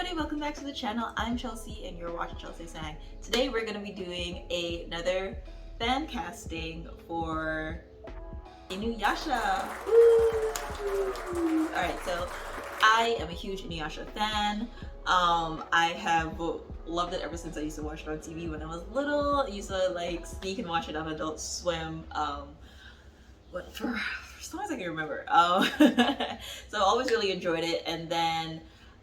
everybody, welcome back to the channel. I'm Chelsea and you're watching Chelsea Sang. Today we're going to be doing another fan casting for Inuyasha. Alright, so I am a huge Inuyasha fan. I have loved it ever since I used to watch it on TV when I was little. I used to like sneak and watch it on Adult Swim. For as long as I can remember. So I always really enjoyed it, and then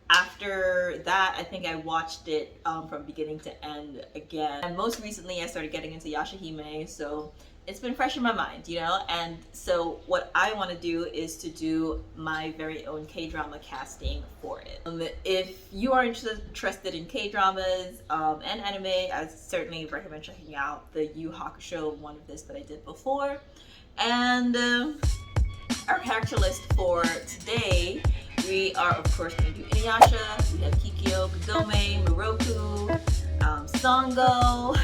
after that, I think I watched it from beginning to end again. And most recently, I started getting into Yashahime, so it's been fresh in my mind, you know? And so what I want to do is to do my very own K-drama casting for it. If you are interested in K-dramas and anime, I certainly recommend checking out the Yu Hakusho one of this that I did before. And our character list for today, we are of course going to do Inuyasha. We have Kikyo, Kagome, Moroku, Sango,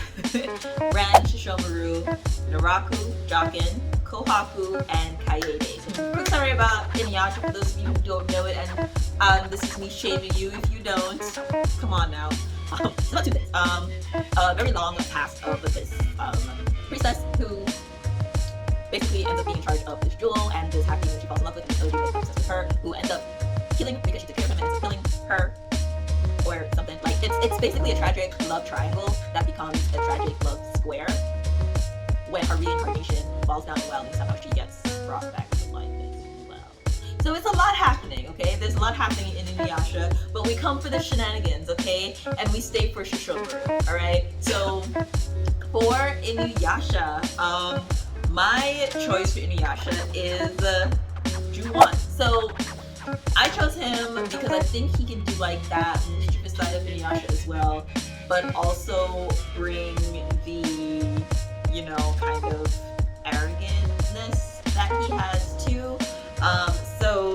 Ran, Shishomaru, Naraku, Jokin, Kohaku, and Kaede. So quick summary about Inuyasha for those of you who don't know it, and this is me shaming you if you don't. Come on now. It's about 2 days. A very long past of this priestess who basically ends up being in charge of this jewel and is happy when she falls in love with Eiji, that's obsessed with her, who ends up killing because she took care of him and ends up killing her or something. Like it's basically a tragic love triangle that becomes a tragic love square when her reincarnation falls down a well and somehow she gets brought back to life as well. So it's a lot happening, okay? There's a lot happening in Inuyasha, but we come for the shenanigans, okay? And we stay for Shishomaru, alright? So for Inuyasha, my choice for Inuyasha is Juwon. So I chose him because I think he can do like that mischievous side of Inuyasha as well, but also bring the, you know, kind of arrogantness that he has too. So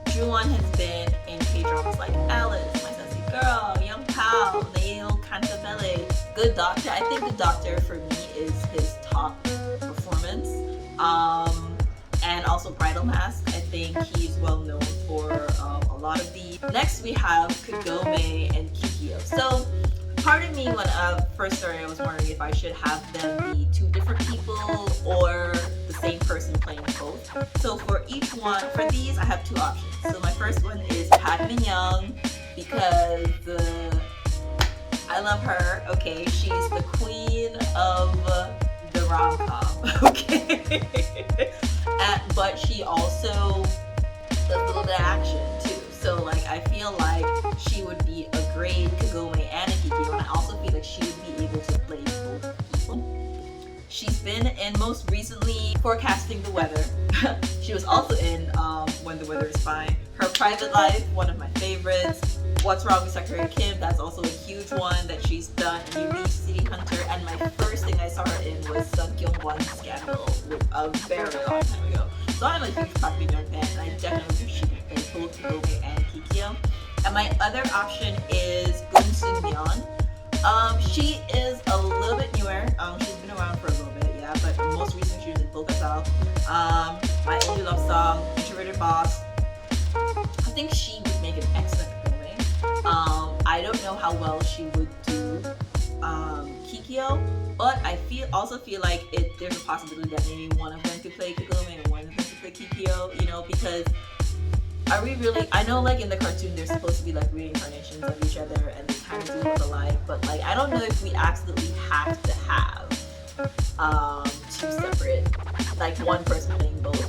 Juwon has been in K-dramas like Alice, My Sassy Girl, Young Pal, Nail Cantabile, Good Doctor. I think Good Doctor for me is his top performance. And also Bridal Mask. I think he's well known for a lot of these. Next we have Kagome and Kikyo. So part of me when I first started, I was wondering if I should have them be 2 different people or the same person playing both. So for each one, for these I have 2 options. So my first one is Pacman Young because I love her. Okay, she's the queen of the rom-com. Okay. But she also does a little bit of action too. So like I feel like she would be a great Kagome and a Kikyo, and I also feel like she would be able to play both people. She's been in most recently Forecasting the Weather. She was also in When the Weather is Fine. Her Private Life, one of my favorites. What's Wrong with Secretary Kim, that's also a huge one that she's done. And Yuri City Hunter, and my first thing I saw her in was Sun Kyung-won's Scandal a very long time ago. So I'm a huge Pacman Young fan, and I definitely think she can play both Kagome and Kikyo. And my other option is Goon Soon Yeon. She is a little bit newer. She's been around for a little bit, yeah, but most recently she was in Fuedal, My Only Love Song, Introverted Boss. I think she would make an excellent Kagome. I don't know how well she would do Kikyo, but I also feel like there's a possibility that maybe one of them could play Kagome and one of them could play Kikyo, you know, because are we really, I know like in the cartoon they're supposed to be like reincarnations of each other and they kind of do look alike, but like I don't know if we absolutely have to have 2 separate, like one person playing both.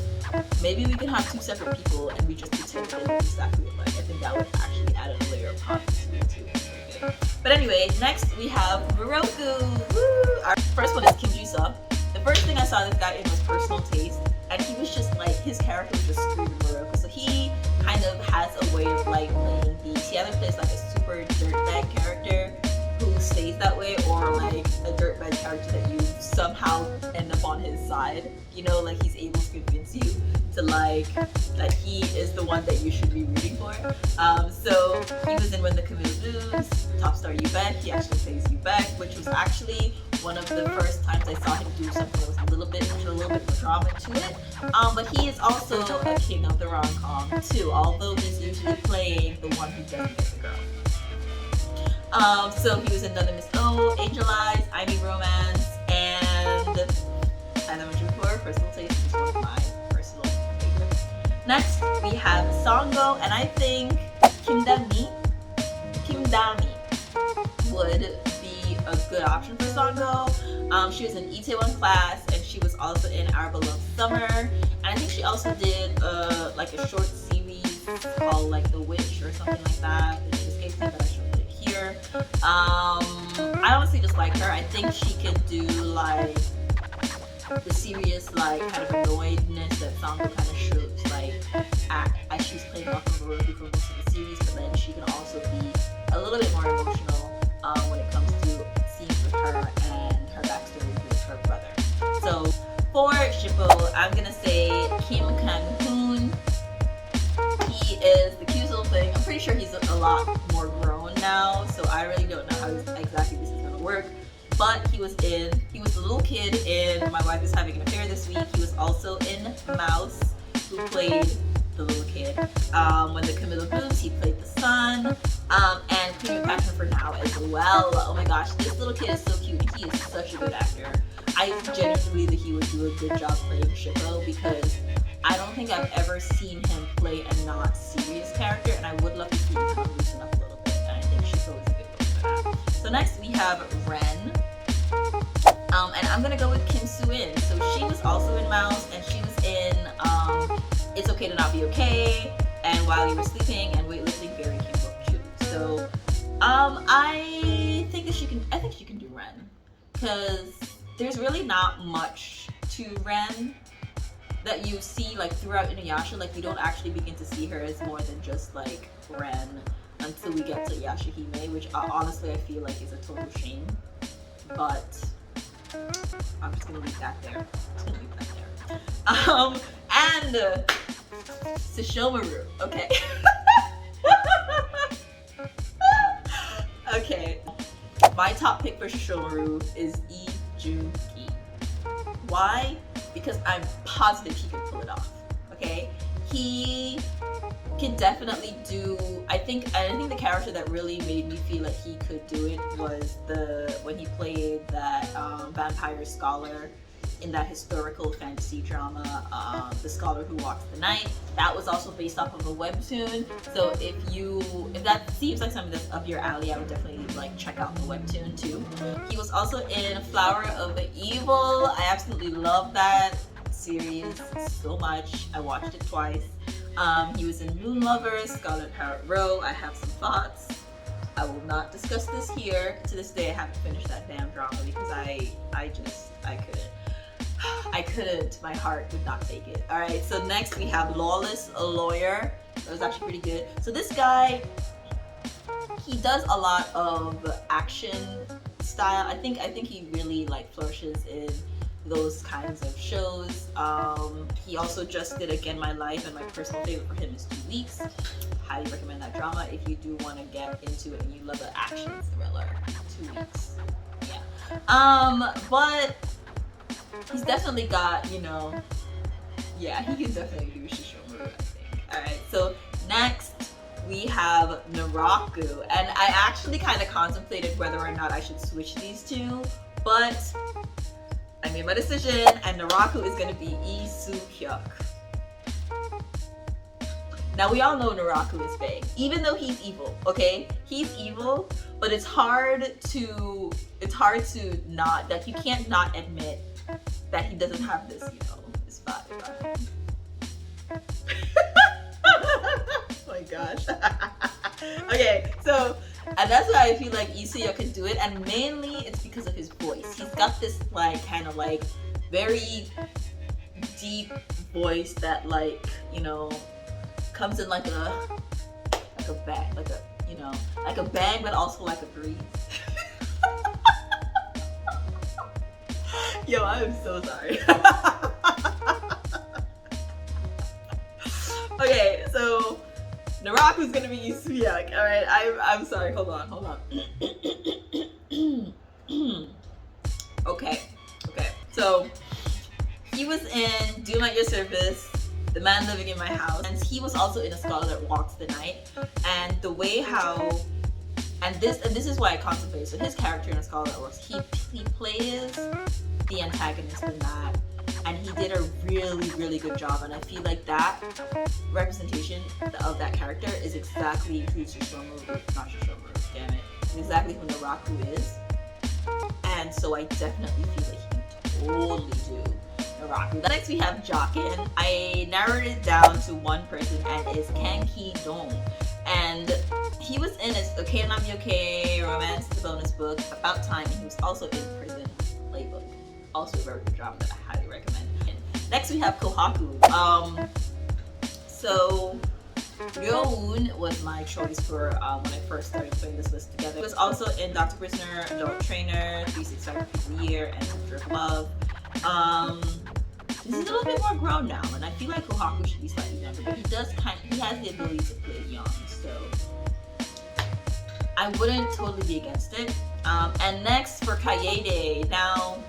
Maybe we can have 2 separate people and we just pretend they look exactly alike. I think that would actually add a layer of positivity to it. But anyway, next we have Moroku. Woo! Our first one is Kim Ji-suk. The first thing I saw this guy in was Personal Taste, and he was just like, his character was just screaming Moroku. So he kind of has a way of like playing these. He either plays like a super dirtbag character who stays that way, or like a dirtbag character that you somehow end up on his side. You know, like he's able to convince you to like that he is the one that you should be rooting for. So he was in When the Camille Blues, Top Star You Back. He actually plays You Back, which was actually one of the first times I saw him do something that was a little bit more drama to it. But he is also a king of the rom-com too, although he's usually playing the one who doesn't get the girl. So he was in None of Miss O, Angel Eyes, I Need Romance, and as I mentioned before, Personal Taste is one of my personal favorites. Next, we have Songo, and I think Kim Dami would be a good option for Songo. She was in Itaewon Class, and she was also in Our Beloved Summer, and I think she also did like a short series called like The Witch or something like that. It escapes me, but I showed it here. I honestly just like her. I think she can do like the serious, like kind of annoyedness that Songo kind of shows, like as she's playing off of Naraku for most of the series, but then she can also be a little bit more emotional when it comes to scenes with her and her backstory with her brother. So for Chippo, I'm gonna say Kim Kang-hoon. He is the cute little thing. I'm pretty sure he's a lot more grown now, so I really don't know how exactly this is gonna work. But he was the little kid in My Wife is Having an Affair This Week. He was also in Mouse, who played the little kid. When the Camilla Blooms, he played the son. And Queen Pacman for Now as well. Oh my gosh, this little kid is so cute. He is such a good actor. I genuinely believe that he would do a good job playing Chippo, because I don't think I've ever seen him play a not serious character, and I would love to see him kind of loosen up a little bit. And I think Chippo is a good one for that. So next we have Ren. And I'm gonna go with Kim Soo-in. So she was also in Mouse, and she was in It's Okay to Not Be Okay, and While You Were Sleeping, and Weightlifting Fairy King Book 2. So I think she can do Ren, because there's really not much to Ren that you see like throughout Inuyasha. Like you don't actually begin to see her as more than just like Ren until we get to Yashahime, which honestly I feel like is a total shame. But I'm just gonna leave that there. And Sesshomaru, okay. Okay, my top pick for Sesshomaru is Lee Joon-gi. Why? Because I'm positive he can pull it off. Okay, he can definitely do. I think the character that really made me feel like he could do it was when he played that vampire scholar in that historical fantasy drama, The Scholar Who Walks the Night. That was also based off of a webtoon. So if that seems like something that's up your alley, I would definitely like check out the webtoon too. He was also in Flower of Evil. I absolutely love that series so much. I watched it twice. He was in Moon Lovers, Scarlet Parrot Row. I have some thoughts. I will not discuss this here. To this day, I haven't finished that damn drama because I couldn't. My heart would not take it. All right. So next we have Lawless, a lawyer. That was actually pretty good. So this guy, he does a lot of action style. I think he really like flourishes in those kinds of shows. He also just did Again My Life, and my personal favorite for him is 2 Weeks. Highly recommend that drama if you do want to get into it and you love an action thriller. 2 Weeks. Yeah. But he's definitely got, yeah, he can definitely do Sesshomaru, I think. Alright, so next we have Naraku, and I actually kind of contemplated whether or not I should switch these two, but I made my decision, and Naraku is going to be Lee Soo-hyuk. Now we all know Naraku is big, even though he's evil, okay? He's evil, but it's hard to not, like you can't not admit that he doesn't have this, this vibe about him. Oh my gosh. Okay, so, and that's why I feel like Lee Soo-hyuk can do it, and mainly it's because of his voice. He's got this like kind of like very deep voice that like, comes in like a bang, like a bang, but also like a breeze. Yo, I'm so sorry. Okay, so Naraku's gonna be Lee Soo-hyuk. All right, I'm sorry. Hold on. So he was in Doom at Your Service, The Man Living in My House, and he was also in A Scholar That Walks the Night. And the way how, and this is why I contemplate. So his character in A Scholar That Walks, he plays the antagonist in that, and he did a really good job. And I feel like that representation of that character is exactly who exactly who Naraku is. And so I definitely feel like he totally do Naraku. Next we have Jokin. I narrowed it down to one person, and it's Kanki Dong. And he was in his Okay Not Be Okay romance, the bonus book, About Time, and he was also in Prison Playbook. Also a very good drama that I highly recommend. And next we have Kohaku. So Juwon was my choice for when I first started putting this list together. He was also in Dr. Prisoner, Adult Trainer, 365 People a Year, and Hunter of Love. He's a little bit more grown now, and I feel like Kohaku should be slightly younger, but he has the ability to play young, so I wouldn't totally be against it. And next for Kaede. Now,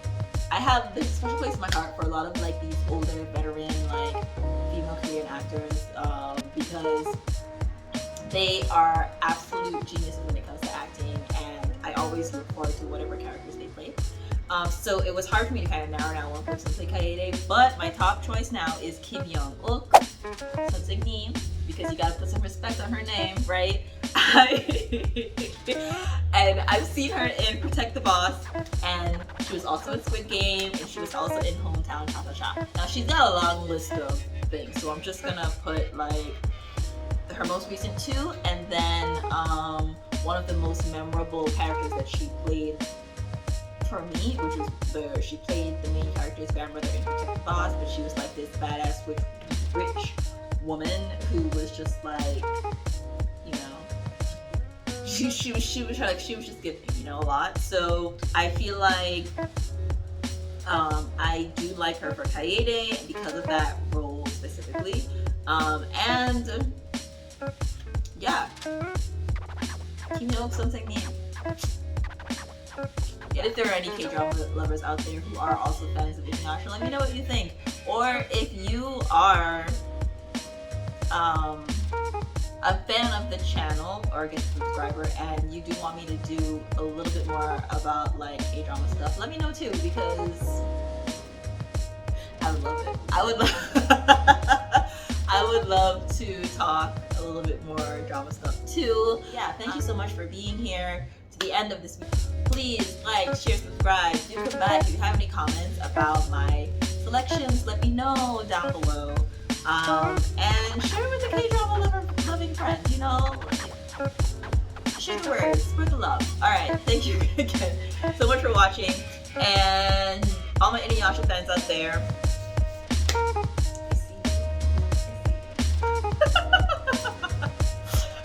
I have this special place in my heart for a lot of like these older veteran like female Korean actors, because they are absolute geniuses when it comes to acting, and I always look forward to whatever characters they play. So it was hard for me to kind of narrow down one person to play Kaede, but my top choice now is Kim Young-uk, Sunsignim, because you gotta put some respect on her name, right? And I've seen her in Protect the Boss, and she was also in Squid Game, and she was also in Hometown Cha-Cha-Cha. Now she's got a long list of things, so I'm just gonna put like her most recent two, and then one of the most memorable characters that she played for me, which is she played the main character's grandmother in Protect the Boss, but she was like this badass rich woman who was just like, you know, she was just giving, you know, a lot. So I feel like I do like her for Kaede because of that role specifically, and yeah, Kim Young something new. And if there are any K-drama lovers out there who are also fans of Inuyasha, let me know what you think. Or if you are a fan of the channel or a guest subscriber and you do want me to do a little bit more about like K-drama stuff, let me know too, because I would love it. I would love to talk a little bit more drama stuff too. Yeah, thank you so much for being here to the end of this video. Please like, share, subscribe. Do come back if you have any comments about my selections. Let me know down below. And share with a K-drama loving friend. You know, share the word, spread the love. All right, thank you again so much for watching, and all my Inuyasha fans out there.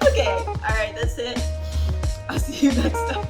Okay, all right, that's it. I'll see you next time.